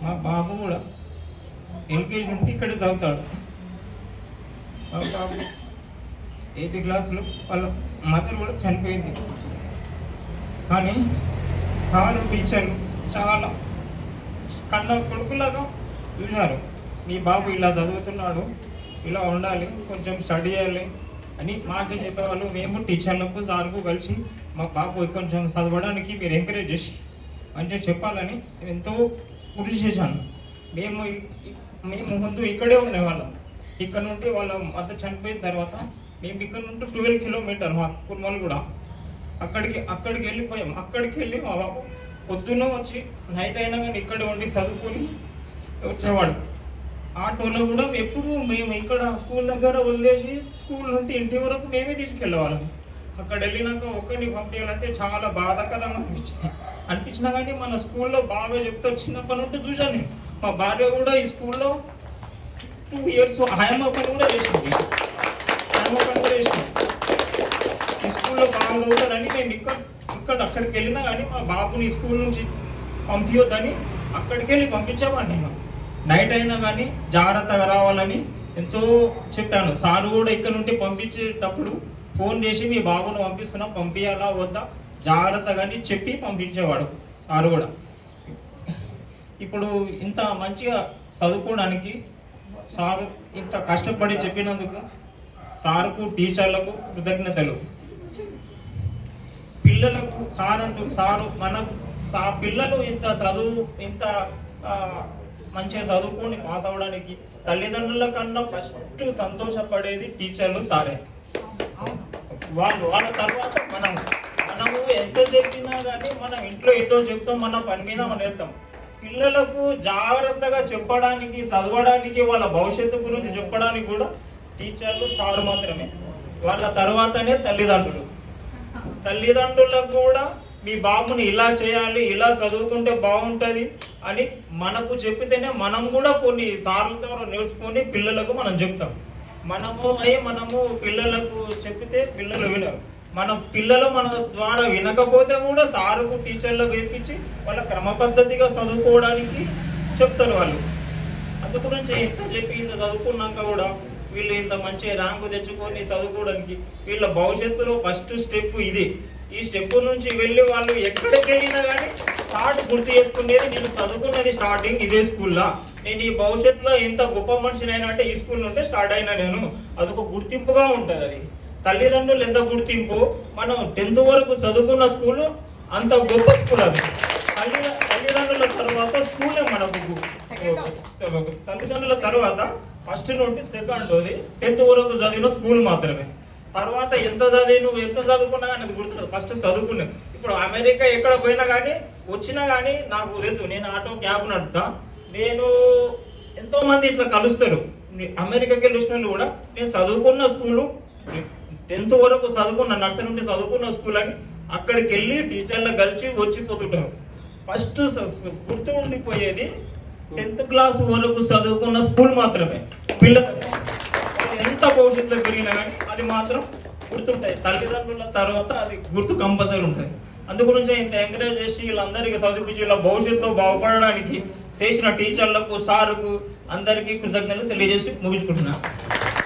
మా బాబు కూడా ఎల్కేజీ నుండి ఇక్కడ చదువుతాడు. మా బాబు 8th క్లాస్లో వాళ్ళ మదర్ కూడా చనిపోయింది. కానీ సారు టీచర్లు చాలా కన్న కొడుకులాగా చూశారు. మీ బాబు ఇలా చదువుతున్నాడు, ఇలా ఉండాలి, కొంచెం స్టడీ చేయాలి అని మాకే చెప్పేవాళ్ళు. మేము టీచర్లకు సార్కు కలిసి మా బాబు కొంచెం చదవడానికి మీరు ఎంకరేజ్ చేసి మంచిగా చెప్పాలని ఎంతో కృషి చేశాను. మేము ముందు ఇక్కడే ఉండేవాళ్ళం. ఇక్కడ నుండి వాళ్ళ మదర్ చనిపోయిన తర్వాత మేము ఇక్కడ నుండి 12 కిలోమీటర్ మా కుర్మలు కూడా అక్కడికి వెళ్ళిపోయాం. అక్కడికి వెళ్ళి మా బాబు పొద్దున్న వచ్చి నైట్ అయినా కానీ ఇక్కడ ఉండి చదువుకొని వచ్చేవాడు. ఆటోలో కూడా ఎప్పుడు మేము ఇక్కడ స్కూల్ దగ్గర వదిలేసి స్కూల్ నుండి ఇంటి వరకు మేమే తీసుకెళ్ళేవాళ్ళం. అక్కడ వెళ్ళినాక ఒక్కరిని పంపించాలంటే చాలా బాధాకరంగా అనిపించినా కానీ మన స్కూల్లో బాగా చెప్తా చిన్నప్పటి నుండి చూశాను. మా భార్య కూడా ఈ స్కూల్లో 2 years ఆయమ్మ పని కూడా చేసింది. ఈ స్కూల్లో బాగా చదువుతారని మేము అక్కడికి వెళ్ళినా కానీ మా బాబుని స్కూల్ నుంచి పంపించొద్దని అక్కడికి వెళ్ళి పంపించామండి. నేను నైట్ అయినా కానీ జాగ్రత్తగా రావాలని ఎంతో చెప్పాను. సారు కూడా ఇక్కడ నుండి పంపించేటప్పుడు ఫోన్ చేసి మీ బాబును పంపించాలా వద్దా జాగ్రత్తగా చెప్పి పంపించేవాడు సారు కూడా. ఇప్పుడు ఇంత మంచిగా చదువుకోవడానికి సారు ఇంత కష్టపడి చెప్పినందుకు సారుకు టీచర్లకు కృతజ్ఞతలు. పిల్లలకు సారు మన పిల్లలు ఇంత మంచిగా చదువుకొని పాస్ అవ్వడానికి తల్లిదండ్రుల కన్నా ఫస్ట్ సంతోషపడేది టీచర్లు, సారే. వాళ్ళ తర్వాత మనము ఎంత చెప్పినా కానీ మనం ఇంట్లో ఎంతో చెప్తాం, మన పని మీద మనం వెళ్తాం. పిల్లలకు జాగ్రత్తగా చెప్పడానికి, చదవడానికి, వాళ్ళ భవిష్యత్తు గురించి చెప్పడానికి కూడా టీచర్లు, సారు మాత్రమే. వాళ్ళ తర్వాతనే తల్లిదండ్రులకు కూడా మీ బాబుని ఇలా చేయాలి, ఇలా చదువుతుంటే బాగుంటుంది అని మనకు చెప్పితేనే మనం కూడా కొన్ని సార్ల ద్వారా నేర్చుకొని పిల్లలకు మనం చెప్తాం. మనము పిల్లలకు చెప్పితే పిల్లలు వినరు. పిల్లలు మన ద్వారా వినకపోతే కూడా సారుకు, టీచర్లకు ఇప్పించి వాళ్ళ క్రమ పద్ధతిగా చదువుకోవడానికి చెప్తారు వాళ్ళు. అందు గురించి ఇంత చెప్పి ఇంత చదువుకున్నాక కూడా వీళ్ళు ఇంత మంచి ర్యాంకు తెచ్చుకొని చదువుకోవడానికి వీళ్ళ భవిష్యత్తులో ఫస్ట్ స్టెప్ ఇది. ఈ స్టెప్ నుంచి వెళ్ళి వాళ్ళు ఎక్కడికి వెళ్ళినా కానీ స్టార్ట్ గుర్తు చేసుకునేది, నేను చదువుకున్నది స్టార్టింగ్ ఇదే స్కూల్లో, నేను ఈ భవిష్యత్తులో ఎంత గొప్ప మనిషినైనా అంటే ఈ స్కూల్ నుండే స్టార్ట్ అయినా నేను. అదొక గుర్తింపుగా ఉంటుంది. అది తల్లిదండ్రులు ఎంత గుర్తింపు, మనం 10th వరకు చదువుకున్న స్కూలు అంత గొప్ప స్కూల్. అది తల్లిదండ్రుల తర్వాత స్కూలే మనకు. తల్లిదండ్రుల తర్వాత ఫస్ట్ నుండి సెకండ్ 10th వరకు చదివిన స్కూల్ మాత్రమే. తర్వాత ఎంత చదువుకున్నా కానీ అది గుర్తులేదు. ఫస్ట్ చదువుకున్నాను. ఇప్పుడు అమెరికా ఎక్కడ పోయినా కానీ వచ్చినా కానీ నాకు తెలుసు, నేను ఆటో క్యాబ్ నడుపుతా. నేను ఎంతో మంది ఇట్లా కలుస్తారు. అమెరికాకి వెళ్ళి వచ్చిన వాళ్ళు కూడా నేను చదువుకున్న స్కూలు 10th వరకు చదువుకున్న, నర్సరీ నుండి చదువుకున్న స్కూల్ అని అక్కడికి వెళ్ళి టీచర్లు కలిసి వచ్చిపోతుంటారు. ఫస్ట్ గుర్తు ఉండిపోయేది 10th క్లాస్ వరకు చదువుకున్న స్కూల్ మాత్రమే. పిల్లలు ఎంత భవిష్యత్తులో పెరిగినా కానీ అది మాత్రం గుర్తుంటాయి. తల్లిదండ్రుల తర్వాత అది గుర్తు కంపల్సరీ ఉంటుంది. అందుగురించి ఇంత ఎంకరేజ్ చేసి వీళ్ళందరికీ చదివించి వీళ్ళ భవిష్యత్తులో బాగుపడడానికి చేసిన టీచర్లకు, సారుకు అందరికీ కృతజ్ఞతలు తెలియజేసి ముగించుకుంటున్నాను.